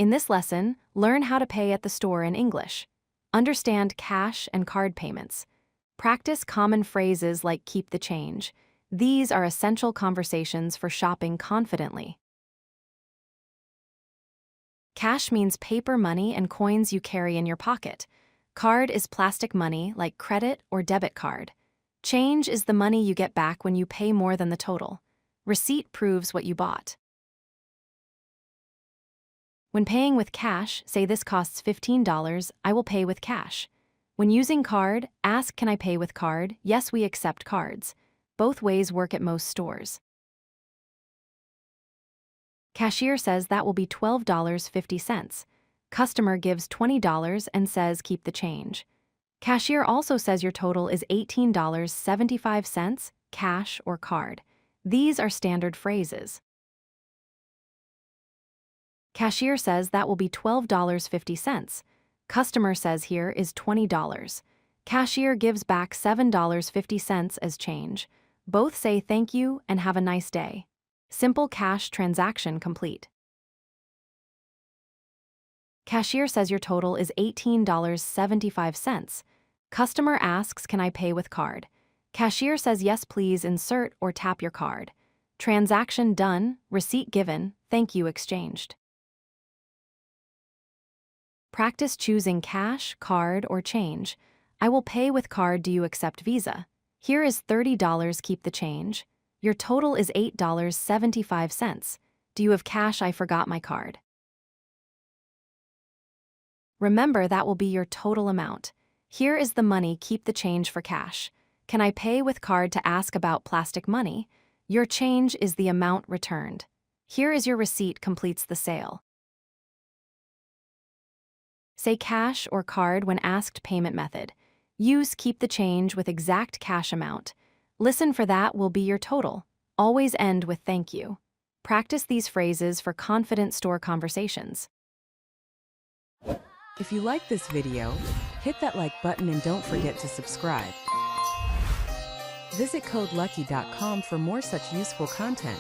In this lesson, learn how to pay at the store in English. Understand cash and card payments. Practice common phrases like keep the change. These are essential conversations for shopping confidently. Cash means paper money and coins you carry in your pocket. Card is plastic money like credit or debit card. Change is the money you get back when you pay more than the total. Receipt proves what you bought. When paying with cash, say this costs $15, I will pay with cash. When using card, ask can I pay with card? Yes, we accept cards. Both ways work at most stores. Cashier says that will be $12.50. Customer gives $20 and says keep the change. Cashier also says your total is $18.75, cash or card. These are standard phrases. Cashier says that will be $12.50. Customer says here is $20. Cashier gives back $7.50 as change. Both say thank you and have a nice day. Simple cash transaction complete. Cashier says your total is $18.75. Customer asks, can I pay with card? Cashier says yes, please insert or tap your card. Transaction done, receipt given, thank you exchanged. Practice choosing cash, card, or change. I will pay with card. Do you accept Visa? Here is $30, keep the change. Your total is $8.75. Do you have cash? I forgot my card. Remember that will be your total amount. Here is the money, keep the change for cash. Can I pay with card? To ask about plastic money? Your change is the amount returned. Here is your receipt, completes the sale. Say cash or card when asked payment method. Use keep the change with exact cash amount. Listen for that will be your total. Always end with thank you. Practice these phrases for confident store conversations. If you like this video, hit that like button and don't forget to subscribe. Visit codelucky.com for more such useful content.